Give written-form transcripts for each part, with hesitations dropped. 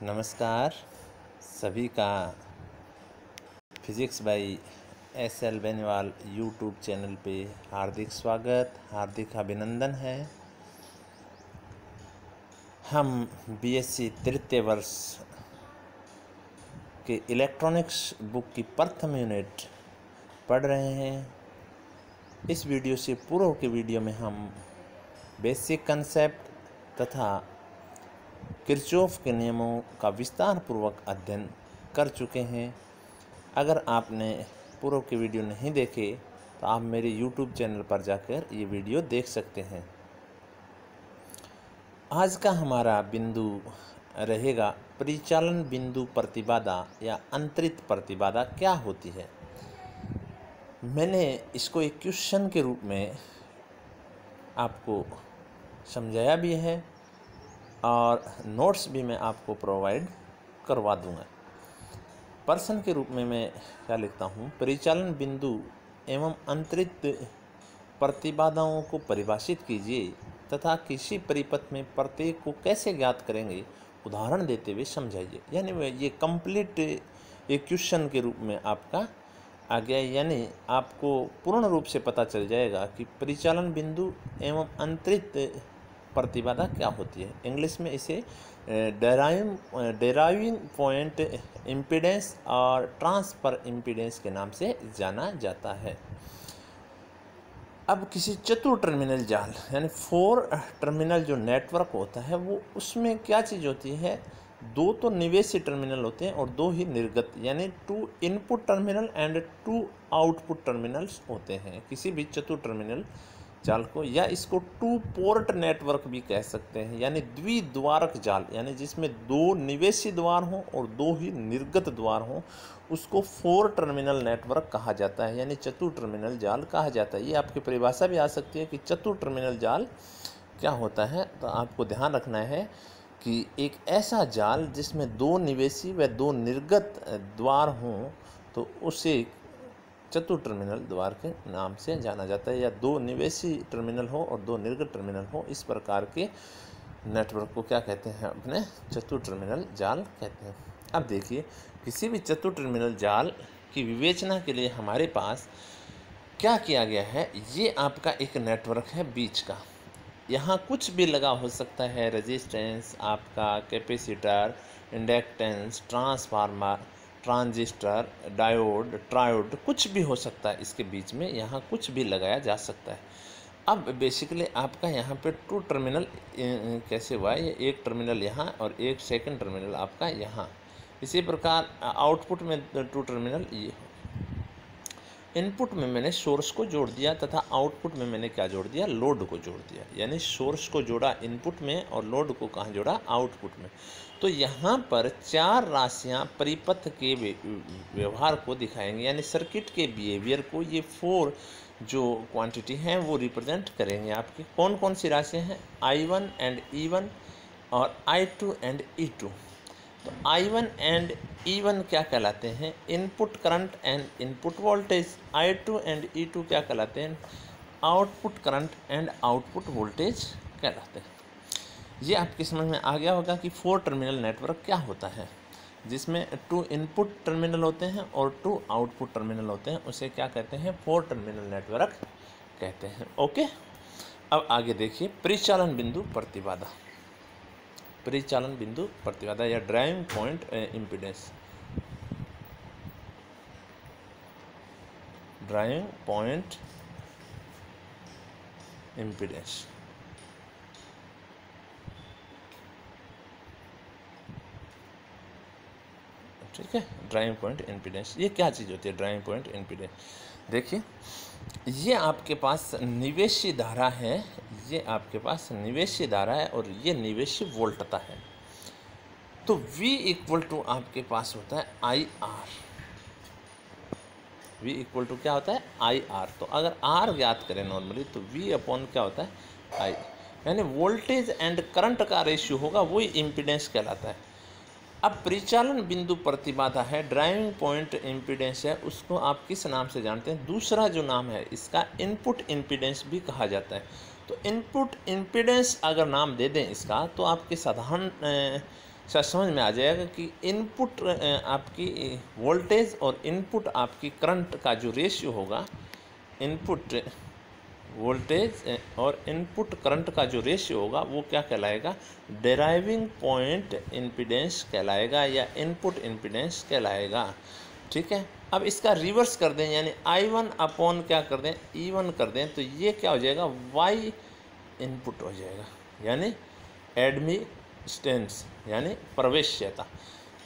नमस्कार सभी का physics by SL. Beniwal YouTube channel पे हार्दिक स्वागत, हार्दिक अभिनंदन है। हम बीएससी तृतीय वर्ष के इलेक्ट्रॉनिक्स बुक की प्रथम यूनिट पढ़ रहे हैं। इस वीडियो से पूर्व के वीडियो में हम बेसिक कंसेप्ट तथा किरचॉफ के नियमों का विस्तार पूर्वक अध्ययन कर चुके हैं। अगर आपने पूर्व के वीडियो नहीं देखे तो आप मेरे YouTube चैनल पर जाकर ये वीडियो देख सकते हैं। आज का हमारा बिंदु रहेगा परिचालन बिंदु प्रतिबाधा या अंतरित प्रतिबाधा क्या होती है। मैंने इसको एक क्वेश्चन के रूप में आपको समझाया भी है और नोट्स भी मैं आपको प्रोवाइड करवा दूंगा। प्रश्न के रूप में मैं क्या लिखता हूँ, परिचालन बिंदु एवं अंतरित प्रतिबाधाओं को परिभाषित कीजिए तथा किसी परिपथ में प्रत्येक को कैसे ज्ञात करेंगे उदाहरण देते हुए समझाइए। यानी ये कंप्लीट एक क्वेश्चन के रूप में आपका आ गया, यानी आपको पूर्ण रूप से पता चल जाएगा कि परिचालन बिंदु एवं अंतरित प्रतिबाधा क्या होती है। इंग्लिश में इसे डेराइविंग पॉइंट इम्पीडेंस और ट्रांसफर इम्पीडेंस के नाम से जाना जाता है। अब किसी चतुर टर्मिनल जाल यानी 4 टर्मिनल जो नेटवर्क होता है वो उसमें क्या चीज़ होती है, 2 तो निवेशी टर्मिनल होते हैं और 2 ही निर्गत यानी 2 input terminal and 2 output terminals होते हैं किसी भी चतुर टर्मिनल जाल को, या इसको 2 पोर्ट नेटवर्क भी कह सकते हैं। यानी द्विद्वारक जाल यानी जिसमें 2 निवेशी द्वार हों और 2 ही निर्गत द्वार हों, उसको 4 टर्मिनल नेटवर्क कहा जाता है, यानी चतुर टर्मिनल जाल कहा जाता है। ये आपकी परिभाषा भी आ सकती है कि चतुर टर्मिनल जाल क्या होता है। तो आपको ध्यान रखना है कि एक ऐसा जाल जिसमें 2 निवेशी व 2 निर्गत द्वार हों तो उसे चतुर टर्मिनल द्वार के नाम से जाना जाता है, या 2 निवेशी टर्मिनल हो और 2 निर्गत टर्मिनल हो, इस प्रकार के नेटवर्क को क्या कहते हैं, अपने चतुर टर्मिनल जाल कहते हैं। अब देखिए, किसी भी चतुर टर्मिनल जाल की विवेचना के लिए हमारे पास क्या किया गया है, ये आपका एक नेटवर्क है बीच का। यहाँ कुछ भी लगा हो सकता है, रेजिस्टेंस, आपका capacitor, inductance, transformer, transistor, diode, triode, कुछ भी हो सकता है इसके बीच में, यहाँ कुछ भी लगाया जा सकता है। अब बेसिकली आपका यहाँ पे 2 टर्मिनल कैसे हुआ है, ये एक टर्मिनल यहाँ और एक सेकंड टर्मिनल आपका यहाँ। इसी प्रकार आउटपुट में 2 टर्मिनल ये। इनपुट में मैंने सोर्स को जोड़ दिया तथा आउटपुट में मैंने क्या जोड़ दिया, लोड को जोड़ दिया। यानी सोर्स को जोड़ा इनपुट में और लोड को कहाँ जोड़ा, आउटपुट में। तो यहाँ पर 4 राशियाँ परिपथ के व्यवहार को दिखाएंगे, यानी सर्किट के बिहेवियर को ये 4 जो क्वांटिटी हैं वो रिप्रेजेंट करेंगे। आपकी कौन कौन सी राशियाँ हैं, I1 एंड E1 और I2 एंड E2। तो I1 एंड E1 क्या कहलाते हैं, input current and input voltage. I2 and E2 क्या कहलाते हैं, output current and output voltage कहलाते हैं। ये आपकी समझ में आ गया होगा कि 4 टर्मिनल नेटवर्क क्या होता है, जिसमें 2 इनपुट टर्मिनल होते हैं और 2 आउटपुट टर्मिनल होते हैं, उसे क्या कहते हैं, 4 टर्मिनल नेटवर्क कहते हैं। ओके, अब आगे देखिए, परिचालन बिंदु प्रतिबाधा। परिचालन बिंदु प्रतिबाधा या driving point impedance. Driving point impedance, ठीक है। ड्राइविंग पॉइंट इम्पीडेंस ये क्या चीज़ होती है, ड्राइविंग पॉइंट इम्पीडेंस। देखिए, ये आपके पास निवेशी धारा है, ये आपके पास निवेशी धारा है और ये निवेशी वोल्टता है। तो V इक्वल टू आपके पास होता है IR। V इक्वल टू क्या होता है, IR। तो अगर R ज्ञात करें नॉर्मली तो V अपॉन क्या होता है, I, यानी वोल्टेज एंड करंट का रेशियो होगा, वही इम्पीडेंस कहलाता है। अब परिचालन बिंदु प्रतिबाधा है, ड्राइविंग पॉइंट इम्पीडेंस है, उसको आप किस नाम से जानते हैं, दूसरा जो नाम है इसका इनपुट इम्पीडेंस भी कहा जाता है। तो इनपुट इम्पीडेंस अगर नाम दे दें इसका, तो आपके साधारण सा समझ में आ जाएगा कि इनपुट आपकी वोल्टेज और इनपुट आपकी करंट का जो रेशियो होगा, इनपुट वोल्टेज और इनपुट करंट का जो रेशियो होगा वो क्या कहलाएगा, डेराइविंग पॉइंट इम्पीडेंस कहलाएगा या इनपुट इम्पीडेंस कहलाएगा। ठीक है, अब इसका रिवर्स कर दें, यानी I1 अपॉन क्या कर दें, E1 कर दें, तो ये क्या हो जाएगा, Y इनपुट हो जाएगा, यानी एडमिटेंस यानी प्रवेश्यता,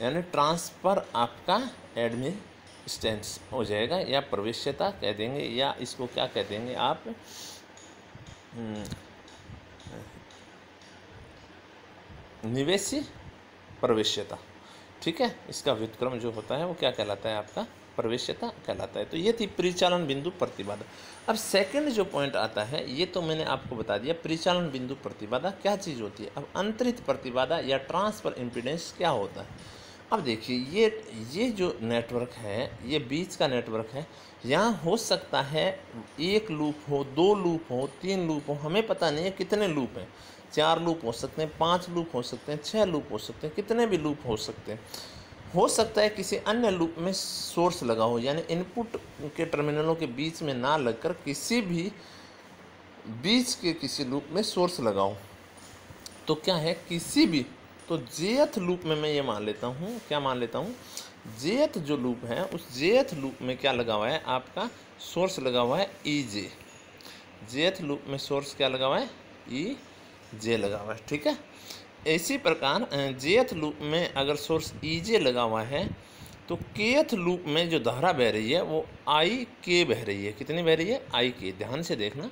यानी ट्रांसफ़र आपका एडमिटेंस हो जाएगा या प्रवेश्यता कह देंगे, या इसको क्या कह देंगे आप, निवेशी प्रवेश्यता। ठीक है, इसका व्युत्क्रम जो होता है वो क्या कहलाता है, आपका प्रवेश्यता कहलाता है। तो ये थी परिचालन बिंदु प्रतिबाधा। अब सेकंड जो पॉइंट आता है, ये तो मैंने आपको बता दिया परिचालन बिंदु प्रतिबाधा क्या चीज़ होती है। अब अंतरित प्रतिबाधा या ट्रांसफर इम्पीडेंस क्या होता है। अब देखिए ये जो नेटवर्क है, ये बीच का नेटवर्क है, यहाँ हो सकता है एक लूप हो, 2 लूप हो, 3 लूप हो, हमें पता नहीं है कितने लूप हैं, 4 लूप हो सकते हैं, 5 लूप हो सकते हैं, 6 लूप हो सकते हैं, कितने भी लूप हो सकते हैं। हो सकता है किसी अन्य लूप में सोर्स लगा हो, यानी इनपुट के टर्मिनलों के बीच में ना लगकर किसी भी बीच के किसी लूप में सोर्स लगा हो। तो क्या है, किसी भी, तो जेथ लूप में मैं ये मान लेता हूँ, क्या मान लेता हूँ, जेथ जो लूप है उस जेथ लूप में क्या लगा हुआ है, आपका सोर्स लगा हुआ है EJ। जेथ लूप में सोर्स क्या लगा हुआ है, EJ लगा हुआ है। ठीक है, इसी प्रकार जेथ लूप में अगर सोर्स EJ लगा हुआ है, तो केथ लूप में जो धारा बह रही है वो IK बह रही है। कितनी बह रही है, IK, ध्यान से देखना।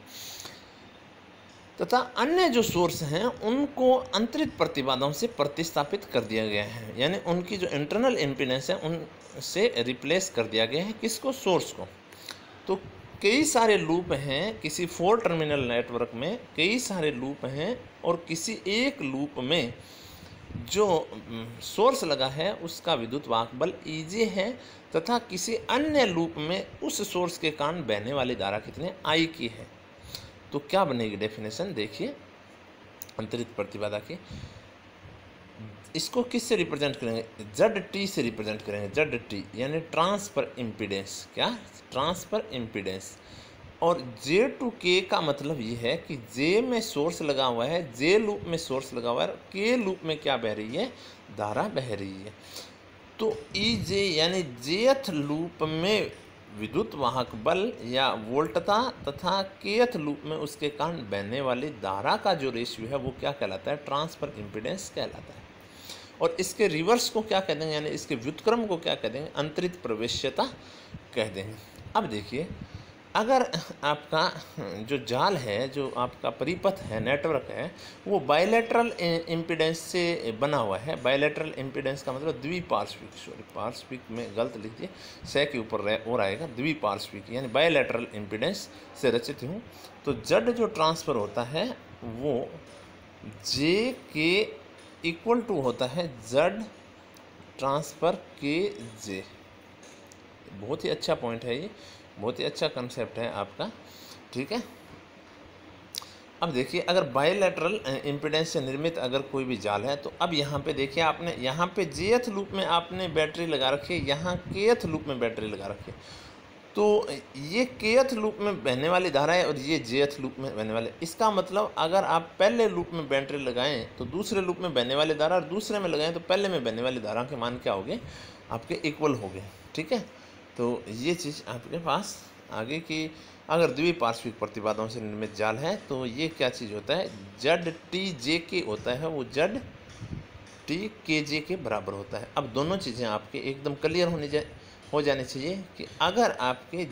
तथा अन्य जो सोर्स हैं उनको अंतरित प्रतिबाधाओं से प्रतिस्थापित कर दिया गया है, यानी उनकी जो इंटरनल इम्पीडेंस है उनसे रिप्लेस कर दिया गया है, किसको, सोर्स को। तो कई सारे लूप हैं, किसी 4 टर्मिनल नेटवर्क में कई सारे लूप हैं, और किसी एक लूप में जो सोर्स लगा है उसका विद्युत वाहक बल EJ है, तथा किसी अन्य लूप में उस सोर्स के कारण बहने वाली धारा कितने, IK है। तो क्या बनेगी डेफिनेशन, देखिए अंतरित प्रतिबाधा की, इसको किससे रिप्रेजेंट करेंगे, ZT से रिप्रेजेंट करेंगे, ZT यानी ट्रांसफर इम्पीडेंस, क्या, ट्रांसफर इम्पीडेंस। और J2K का मतलब ये है कि J में सोर्स लगा हुआ है, J लूप में सोर्स लगा हुआ है, K लूप में क्या बह रही है, धारा बह रही है। तो EJ यानी Jth लूप में विद्युत वाहक बल या वोल्टता तथा Kth लूप में उसके कारण बहने वाली धारा का जो रेशियो है वो क्या कहलाता है, ट्रांसफर इम्पीडेंस कहलाता है। और इसके रिवर्स को क्या कह देंगे, यानी इसके व्युत्क्रम को क्या कह देंगे, अंतरित प्रवेश्यता कह देंगे। अब देखिए, अगर आपका जो जाल है, जो आपका परिपथ है, नेटवर्क है, वो बायलैटरल इम्पीडेंस से बना हुआ है। बायलैटरल इम्पीडेंस का मतलब द्विपार्श्विक, सॉरी पार्श्विक में गलत लिख दिए, सह के ऊपर और आएगा, द्विपार्श्विक यानी बायलैटरल इम्पीडेंस से रचित हूँ। तो जेड जो ट्रांसफ़र होता है वो जे के इक्वल टू होता है जेड ट्रांसफ़र के जे। बहुत ही अच्छा पॉइंट है ये, बहुत ही अच्छा कंसेप्ट है आपका, ठीक है। अब देखिए, अगर बायलैटरल इम्पीडेंस से निर्मित अगर कोई भी जाल है, तो अब यहाँ पे देखिए, आपने यहाँ पे जेथ लूप में आपने बैटरी लगा रखी है, यहाँ केथ लूप में बैटरी लगा रखी है। तो ये केथ लूप में बहने वाली धारा है और ये जेथ लूप में बहने वाले। इसका मतलब अगर आप पहले लूप में बैटरी लगाएं तो दूसरे लूप में बहने वाली धारा, और दूसरे में लगाएं तो पहले में बहने वाली धारा के मान क्या हो गए, आपके इक्वल हो गए, ठीक है। तो ये चीज़ आपके पास आगे की, अगर द्विपार्श्विक प्रतिबाधाओं से निर्मित जाल है तो ये क्या चीज़ होता है, जेड टी जे के होता है, वो जेड टी के जे के बराबर होता है। अब दोनों चीज़ें आपके एकदम क्लियर हो जानी चाहिए कि अगर आपके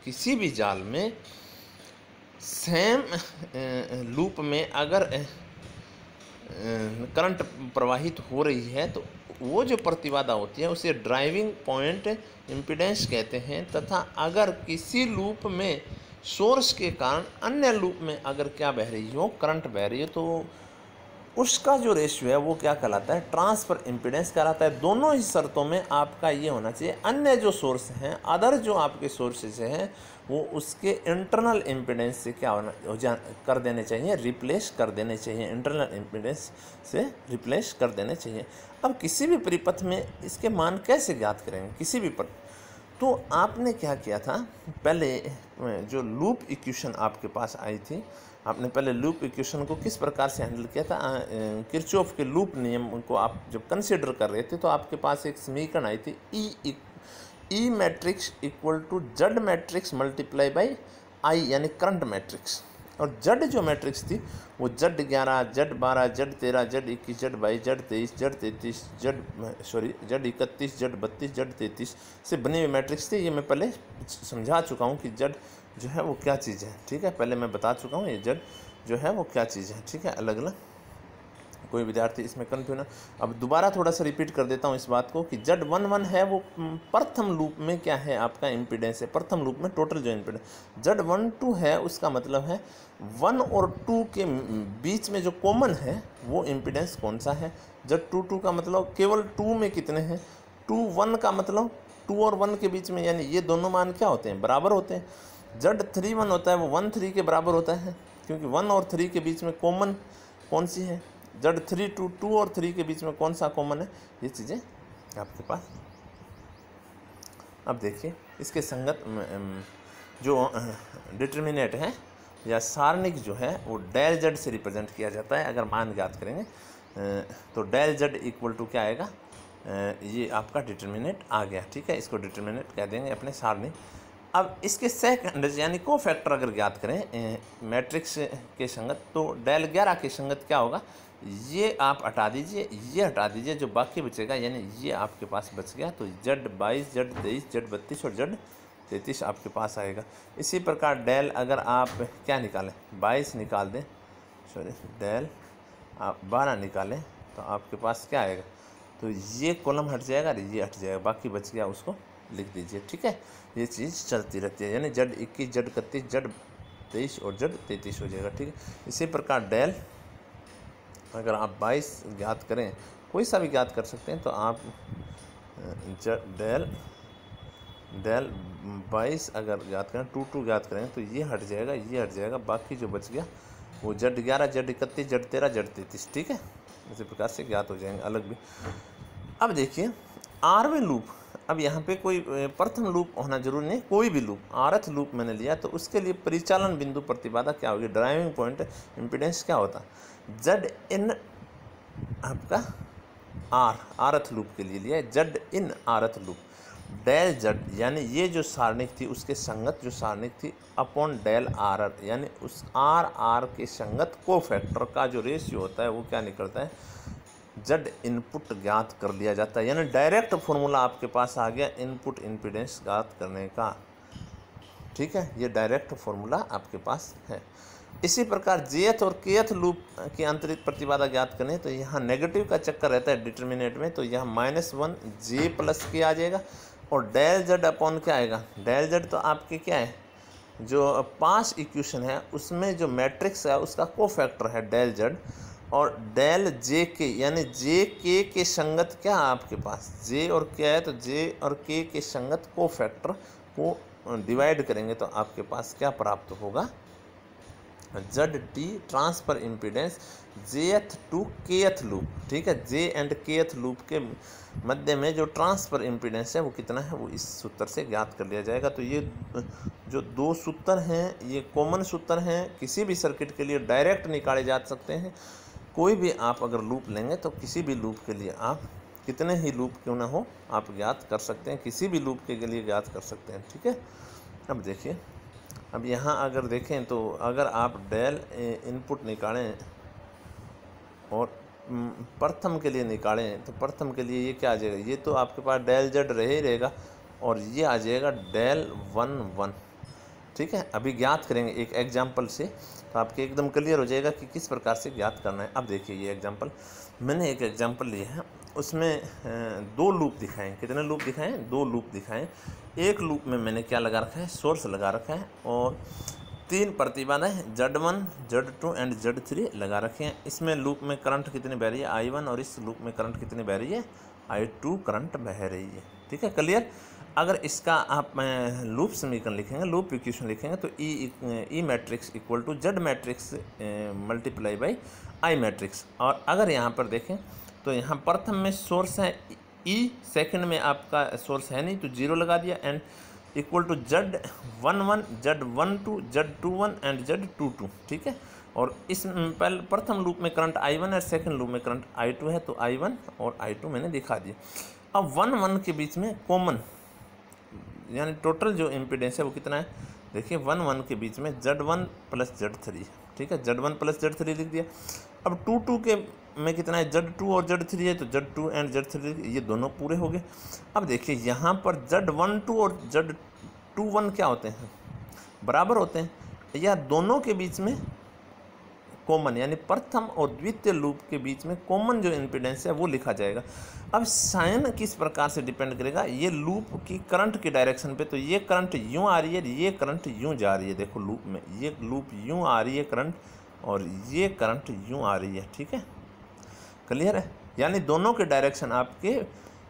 किसी भी जाल में सेम लूप में अगर करंट प्रवाहित हो रही है तो वो जो प्रतिबाधा होती है उसे ड्राइविंग पॉइंट इम्पीडेंस कहते हैं। तथा अगर किसी लूप में सोर्स के कारण अन्य लूप में अगर क्या बह रही हो, करंट बह रही है, तो उसका जो रेशियो है वो क्या कहलाता है, ट्रांसफ़र इम्पीडेंस कहलाता है। दोनों ही शर्तों में आपका ये होना चाहिए, अन्य जो सोर्स हैं, अदर जो आपके सोर्सेज हैं, वो उसके इंटरनल इम्पीडेंस से क्या कर देने चाहिए, रिप्लेस कर देने चाहिए, इंटरनल इम्पीडेंस से रिप्लेस कर देने चाहिए। अब किसी भी परिपथ में इसके मान कैसे ज्ञात करेंगे, किसी भी पर, तो आपने क्या किया था, पहले जो लूप इक्वेशन आपके पास आई थी, आपने पहले लूप इक्वेशन को किस प्रकार से हैंडल किया था, किरचॉफ के लूप नियम को आप जब कंसिडर कर रहे थे तो आपके पास एक समीकरण आई थी, E matrix equal to Z matrix multiply by I, यानी करंट मैट्रिक्स। और जेड जो मैट्रिक्स थी वो Z 11, Z 12, Z 13, Z 21, Z 22, Z 23, Z 33, Z 31, Z 32, Z 33 से बनी हुई मैट्रिक्स थी। ये मैं पहले समझा चुका हूँ कि जेड जो है वो क्या चीज़ है, ठीक है, पहले मैं बता चुका हूँ ये जेड जो है वो क्या चीज़ है, ठीक है, अलग अलग, कोई विद्यार्थी इसमें कन्फ्यूज ना। अब दोबारा थोड़ा सा रिपीट कर देता हूँ इस बात को कि जेड 11 है वो प्रथम लूप में क्या है, आपका इम्पीडेंस है, प्रथम लूप में टोटल जो इम्पीडेंस। जेड 12 है उसका मतलब है 1 और 2 के बीच में जो कॉमन है वो इम्पीडेंस कौन सा है। जेड 22 का मतलब केवल 2 में कितने हैं, 2 1 का मतलब 2 और 1 के बीच में, यानी ये दोनों मान क्या होते हैं, बराबर होते हैं। जेड 31 होता है वो 1 3 के बराबर होता है, क्योंकि 1 और 3 के बीच में कॉमन कौन सी है, जेड 3 2 और 3 के बीच में कौन सा कॉमन है, ये चीज़ें आपके पास। अब देखिए इसके संगत जो डिटर्मिनेट है या सारणिक जो है वो डेल जेड से रिप्रेजेंट किया जाता है। अगर मान ज्ञात करेंगे तो डेल जेड इक्वल टू क्या आएगा, ये आपका डिटर्मिनेट आ गया, ठीक है, इसको डिटर्मिनेट कह देंगे अपने सारणिक। अब इसके सेकंड यानी को फैक्टर अगर ज्ञात करें मैट्रिक्स के संगत, तो डेल 11 के संगत क्या होगा, ये आप हटा दीजिए, ये हटा दीजिए, जो बाकी बचेगा यानी ये आपके पास बच गया, तो जेड 22, जेड 23, जेड 32 और जेड 33 आपके पास आएगा। इसी प्रकार डेल अगर आप क्या निकालें, 22 निकाल दें, सॉरी डेल आप 12 निकालें तो आपके पास क्या आएगा, तो ये कॉलम हट जाएगा, ये हट जाएगा, बाकी बच गया उसको लिख दीजिए, ठीक है। ये चीज़ चलती रहती है, यानी जेड 21, जेड 31, जेड 23 और जेड 33 हो जाएगा, ठीक है। इसी प्रकार डेल अगर आप 22 ज्ञात करें, कोई सा भी ज्ञात कर सकते हैं, तो आप डेल 22 अगर ज्ञात करें, 2 ज्ञात करें तो ये हट जाएगा, ये हट जाएगा, बाकी जो बच गया वो जेड 11, जेड 31, जेड 13, जेड 33, ठीक है। इसी प्रकार से ज्ञात हो जाएंगे अलग भी। अब देखिए आरवें लूप, अब यहाँ पे कोई प्रथम लूप होना जरूरी नहीं, कोई भी लूप, आरथ लूप मैंने लिया तो उसके लिए परिचालन बिंदु प्रतिबाधा क्या होगी, ड्राइविंग पॉइंट इम्पीडेंस क्या होता, जेड इन आपका आरथ लूप के लिए लिया है, जेड इन आरथ लूप डेल जेड, यानी ये जो सारणिक थी उसके संगत जो सारणिक थी अपॉन डेल आर, यानी उस आर के संगत को फैक्टर का जो रेशियो होता है वो क्या निकलता है, जेड इनपुट ज्ञात कर लिया जाता है। यानी डायरेक्ट फॉर्मूला आपके पास आ गया इनपुट इम्पीडेंस ज्ञात करने का, ठीक है, ये डायरेक्ट फॉर्मूला आपके पास है। इसी प्रकार जेथ और केथ लूप की आंतरिक प्रतिबाधा ज्ञात करें तो यहाँ नेगेटिव का चक्कर रहता है डिटर्मिनेंट में, तो यहाँ -1 जे प्लस के आ जाएगा, और डेल जेड अपॉन क्या आएगा, डेल जेड तो आपके क्या है, जो 5 इक्वेशन है उसमें जो मैट्रिक्स है उसका को फैक्टर है डेल जेड, और डेल जे के यानी जे के संगत क्या है आपके पास, जे और क्या है, तो जे और के संगत को फैक्टर को डिवाइड करेंगे तो आपके पास क्या प्राप्त होगा, जेड टी ट्रांसफर इम्पीडेंस जेथ टू केथ लूप, ठीक है, जे एंड केथ लूप के मध्य में जो ट्रांसफर इम्पीडेंस है वो कितना है, वो इस सूत्र से ज्ञात कर लिया जाएगा। तो ये जो दो सूत्र हैं ये कॉमन सूत्र हैं, किसी भी सर्किट के लिए डायरेक्ट निकाले जा सकते हैं। कोई भी आप अगर लूप लेंगे तो किसी भी लूप के लिए आप कितने ही लूप क्यों ना हो आप ज्ञात कर सकते हैं, किसी भी लूप के लिए ज्ञात कर सकते हैं, ठीक है। अब देखिए, अब यहाँ अगर देखें तो अगर आप डेल इनपुट निकालें और प्रथम के लिए निकालें तो प्रथम के लिए ये क्या आ जाएगा, ये तो आपके पास डेल जेड रहे ही रहेगा और ये आ जाएगा डेल 1 ठीक है। अभी ज्ञात करेंगे एक एग्जाम्पल से तो आपके एकदम क्लियर हो जाएगा कि किस प्रकार से ज्ञात करना है। अब देखिए ये एग्जाम्पल, मैंने एक एग्जाम्पल लिया है, उसमें 2 लूप दिखाएं, कितने लूप दिखाएं, 2 लूप दिखाएं। एक लूप में मैंने क्या लगा रखा है, सोर्स लगा रखा है, और तीन प्रतिबाधाएं Z1, Z2 एंड Z3 लगा रखे हैं। इसमें लूप में करंट कितनी बह रही है I1 और इस लूप में करंट कितनी बह रही है I2 करंट बह रही है। ठीक है, क्लियर। अगर इसका आप लूप समीकरण लिखेंगे, लूप इक्वेशन लिखेंगे तो E matrix equal to Z matrix multiply by I matrix. और अगर यहाँ पर देखें तो यहाँ प्रथम में सोर्स है ई, सेकंड में आपका सोर्स है नहीं तो जीरो लगा दिया, and equal to Z11, Z12, Z21 and Z22। ठीक है, और इस प्रथम लूप में करंट I1 है, सेकंड लूप में करंट I2 है, तो I1 और I2 मैंने दिखा दिया। अब 1 के बीच में कॉमन यानी टोटल जो इम्पीडेंस है वो कितना है, देखिए 1 के बीच में Z1 प्लस Z3। ठीक है, Z1 प्लस Z3 लिख दिया। अब 2 के में कितना है, Z2 और Z3 है, तो Z2 एंड Z3 ये दोनों पूरे हो गए। अब देखिए यहाँ पर Z12 और Z21 क्या होते हैं, बराबर होते हैं, या दोनों के बीच में कॉमन यानी प्रथम और द्वितीय लूप के बीच में कॉमन जो इम्पीडेंस है वो लिखा जाएगा। अब साइन किस प्रकार से डिपेंड करेगा, ये लूप की करंट की डायरेक्शन पे, तो ये करंट यूँ आ रही है, ये करंट यूँ जा रही है। देखो लूप में ये लूप यूँ आ रही है करंट, और ये करंट यूँ आ रही है। ठीक है, क्लियर है, यानी दोनों के डायरेक्शन आपके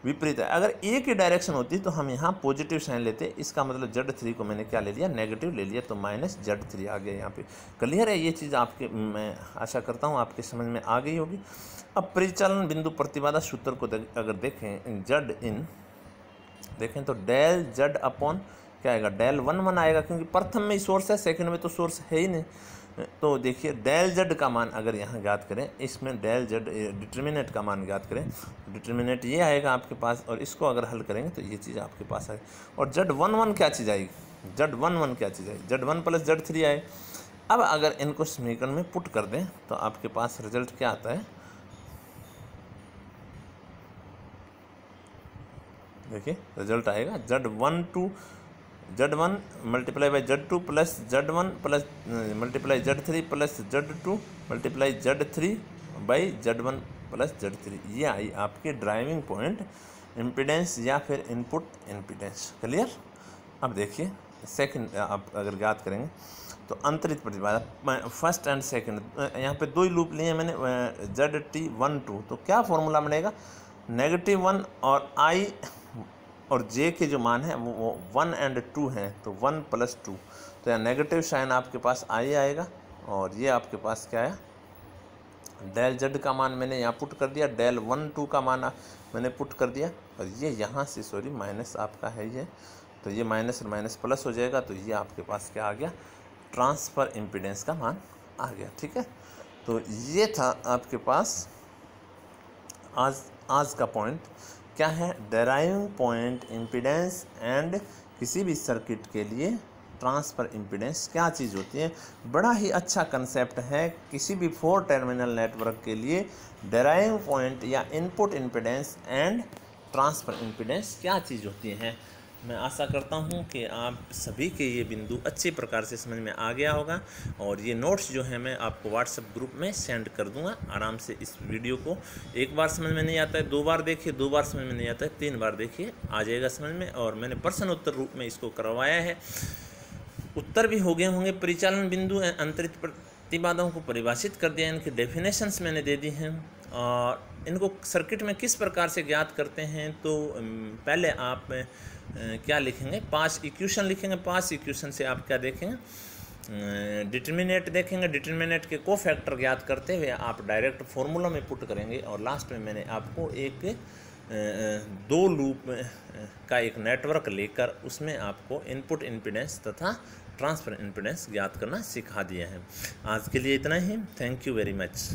विपरीत है। अगर ए की डायरेक्शन होती तो हम यहाँ पॉजिटिव साइन लेते, इसका मतलब Z3 को मैंने क्या ले लिया, नेगेटिव ले लिया, तो माइनस Z3 आ गया यहाँ पे। क्लियर है, ये चीज़ आपके, मैं आशा करता हूँ आपके समझ में आ गई होगी। अब परिचालन बिंदु प्रतिबाधा सूत्र को अगर देखें, Z इन देखें तो डेल Z अपॉन क्या आएगा, डेल 1 आएगा, क्योंकि प्रथम में ही सोर्स है, सेकंड में तो सोर्स है ही नहीं। तो देखिए डेल Z का मान अगर यहाँ ज्ञात करें, इसमें डेल Z डिटर्मिनेंट का मान ज्ञात करें, डिटर्मिनेंट ये आएगा आपके पास, और इसको अगर हल करेंगे तो ये चीज़ आपके पास आएगी। और Z11 क्या चीज़ आएगी, Z11 क्या चीज़ आएगी, Z1 प्लस Z3 आए। अब अगर इनको समीकरण में पुट कर दें तो आपके पास रिजल्ट क्या आता है, देखिए रिजल्ट आएगा Z1 multiply by Z2 plus Z1 plus multiply Z3 plus Z2 multiply Z3 by Z1 plus Z3। ये आई आपके ड्राइविंग पॉइंट इम्पीडेंस या फिर इनपुट इम्पीडेंस। क्लियर। अब देखिए सेकंड आप अगर ज्ञात करेंगे तो अंतरित प्रतिबाधा फर्स्ट एंड सेकंड, यहाँ पे दो ही लूप लिए हैं मैंने, ZT1 2, तो क्या फॉर्मूला बनेगा, -1 और I और J के जो मान है वो 1 एंड 2 हैं, तो 1 प्लस 2, तो यहाँ नेगेटिव साइन आपके पास I आएगा, और ये आपके पास क्या है, डेल Z का मान मैंने यहाँ पुट कर दिया, डेल 1 2 का मान मैंने पुट कर दिया, और ये यहाँ से सॉरी माइनस आपका है ये, तो ये माइनस और माइनस प्लस हो जाएगा, तो ये आपके पास क्या आ गया, ट्रांसफ़र इम्पीडेंस का मान आ गया। ठीक है, तो ये था आपके पास आज का पॉइंट क्या है, डेराइविंग पॉइंट इम्पीडेंस एंड किसी भी सर्किट के लिए ट्रांसफ़र इम्पीडेंस क्या चीज़ होती है। बड़ा ही अच्छा कंसेप्ट है किसी भी 4 टर्मिनल नेटवर्क के लिए, डेराइविंग पॉइंट या input impedance and transfer impedance क्या चीज़ होती है। मैं आशा करता हूं कि आप सभी के ये बिंदु अच्छे प्रकार से समझ में आ गया होगा, और ये नोट्स जो है मैं आपको व्हाट्सएप ग्रुप में सेंड कर दूंगा। आराम से इस वीडियो को एक बार समझ में नहीं आता है 2 बार देखिए, 2 बार समझ में नहीं आता है 3 बार देखिए, आ जाएगा समझ में। और मैंने प्रश्न उत्तर रूप में इसको करवाया है, उत्तर भी हो गए होंगे। परिचालन बिंदु अंतरित प्रतिबाधाओं को परिभाषित कर दिया, इनकी डेफिनेशंस मैंने दे दी हैं, और इनको सर्किट में किस प्रकार से ज्ञात करते हैं। तो पहले आप क्या लिखेंगे, 5 इक्वेशन लिखेंगे। 5 इक्वेशन से आप क्या देखेंगे, डिटर्मिनेंट देखेंगे, डिटर्मिनेंट के कोफैक्टर ज्ञात करते हुए आप डायरेक्ट फार्मूला में पुट करेंगे, और लास्ट में मैंने आपको एक 2 लूप का एक नेटवर्क लेकर उसमें आपको इनपुट इम्पीडेंस तथा ट्रांसफर इम्पीडेंस ज्ञात करना सिखा दिया है। आज के लिए इतना ही, थैंक यू वेरी मच।